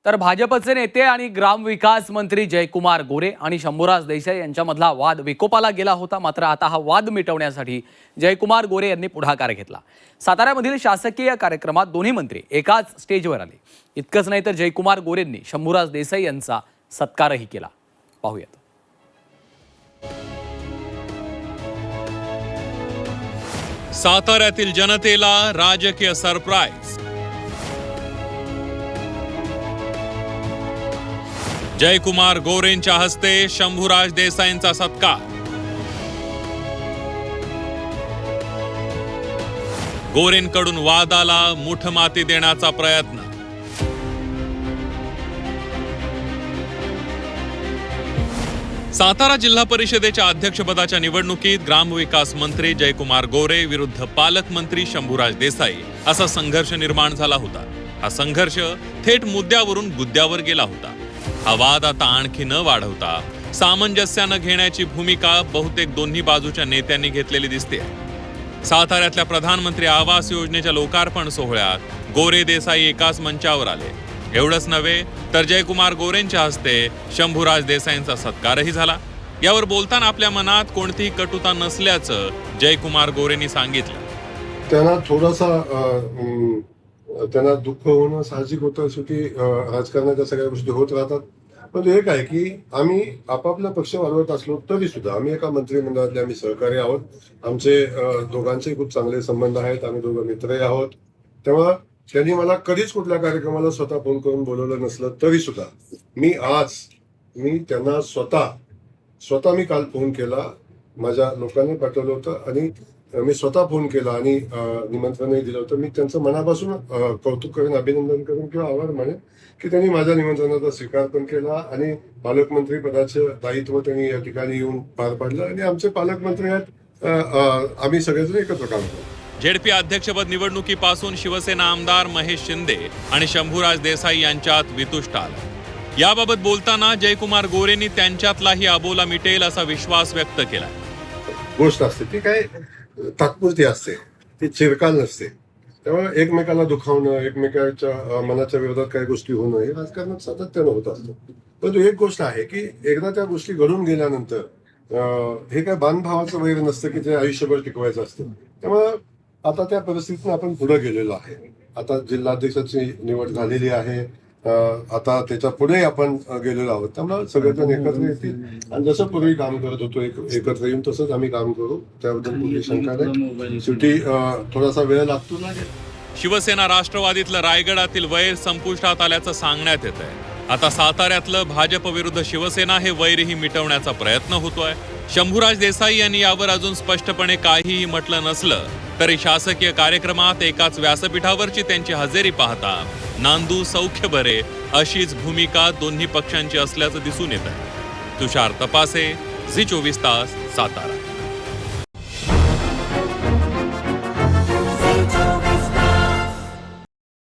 तर भाजपचे नेते आणि ग्रामविकास मंत्री जयकुमार गोरे आणि शंभूराज देसाई यांच्यामधला वाद विकोपाला गेला होता. मात्र आता हा वाद मिटवण्यासाठी जयकुमार गोरे यांनी पुढाकार घेतला. साताऱ्यामधील शासकीय कार्यक्रमात दोन्ही मंत्री एकाच स्टेजवर आले. इतकंच नाही तर जयकुमार गोरेंनी शंभूराज देसाई यांचा सत्कारही केला. पाहूयात. साताऱ्यातील जनतेला राजकीय सरप्राईज. जयकुमार गोरेंच्या हस्ते शंभूराज देसाईंचा सत्कार. गोरेंकडून वादाला मुठमाती देण्याचा प्रयत्न. सातारा जिल्हा परिषदेच्या अध्यक्षपदाच्या निवडणुकीत ग्रामविकास मंत्री जयकुमार गोरे विरुद्ध पालकमंत्री शंभूराज देसाई असा संघर्ष निर्माण झाला होता. हा संघर्ष थेट मुद्द्यावरून गुद्द्यावर गेला होता. हा वाद आता आणखी न वाढवता सामंजस्यानं घेण्याची भूमिका बहुतेक दोन्ही बाजूच्या नेत्यांनी घेतलेली दिसते. साताऱ्यातल्या प्रधानमंत्री आवास योजनेच्या लोकार्पण सोहळ्यात गोरे देसाई एकाच मंचावर आले. एवढंच नव्हे तर जयकुमार गोरेंच्या हस्ते शंभूराज देसाईंचा सत्कारही झाला. यावर बोलताना आपल्या मनात कोणतीही कटुता नसल्याचं जयकुमार गोरेंनी सांगितलं. त्यांना त्यांना दुःख होणं साहजिक होतं. शेवटी राजकारणाच्या सगळ्या गोष्टी होत राहतात. पण एक आहे की आम्ही आपापला पक्ष वाढवत असलो तरी सुद्धा आम्ही एका मंत्रिमंडळातले आम्ही सहकारी आहोत. आमचे दोघांचे खूप चांगले संबंध आहेत. आम्ही दोघं मित्रही आहोत. तेव्हा त्यांनी मला कधीच कुठल्या कार्यक्रमाला स्वतः फोन करून बोलवलं नसलं तरी सुद्धा मी त्यांना स्वतः मी काल फोन केला. माझ्या लोकांनी पाठवलं होतं आणि मी स्वतः फोन केला आणि निमंत्रणही दिलं होतं. मी त्यांचं मनापासून कौतुक करेन, अभिनंदन करेन किंवा आभार मानेन की त्यांनी माझ्या निमंत्रणाचा स्वीकार पण केला आणि पालकमंत्री पदाचं दायित्व त्यांनी या ठिकाणी येऊन पार पाडलं. आणि आमचे पालकमंत्री आहेत, आम्ही सगळेजण एकत्र काम करू. झेडपी अध्यक्षपद निवडणुकीपासून शिवसेना आमदार महेश शिंदे आणि शंभूराज देसाई यांच्यात वितुष्ट आलं. याबाबत बोलताना जयकुमार गोरेंनी त्यांच्यातलाही अबोला मिटेल असा विश्वास व्यक्त केला. गोष्ट असते ती काय तात्पुरती असते, ती चिरकाल नसते. तेव्हा एकमेकाला दुखावणं, एकमेकाच्या मनाच्या विरोधात काही गोष्टी होणं हे राजकारणात सातत्यानं होत असतं. परंतु एक गोष्ट आहे की एकदा त्या गोष्टी घडून गेल्यानंतर हे काय बांधभावाचं वैर नसतं की ते आयुष्यभर टिकवायचं असतं. त्यामुळे आता त्या परिस्थितीनं आपण पुढे गेलेलो आहे. आता जिल्हाध्यक्षाची निवड झालेली आहे. आता त्याच्या पुढे आपण गेलेलो आहोत. त्यामुळे सगळेजण एकत्र येतील आणि जसं पूर्वी काम करत होतो एकत्र येऊन तसंच आम्ही काम करू. त्याबद्दल कुठली शंका नाही. शेवटी थोडासा वेळ लागतो ना. शिवसेना राष्ट्रवादीतलं रायगडातील वैर संपुष्टात आल्याचं सांगण्यात येत आहे. आता साताऱ्यातलं भाजप विरुद्ध शिवसेना हे वैरही मिटवण्याचा प्रयत्न होतोय. शंभूराज देसाई यांनी यावर अजून स्पष्टपणे काहीही म्हटलं नसलं तरी शासकीय कार्यक्रमात एकाच व्यासपीठावरची त्यांची हजेरी पाहता नांदू सौख्य बरे अशीच भूमिका दोन्ही पक्षांची असल्याचं दिसून येत आहे. तुषार तपासे, झी 24 तास, सातारा.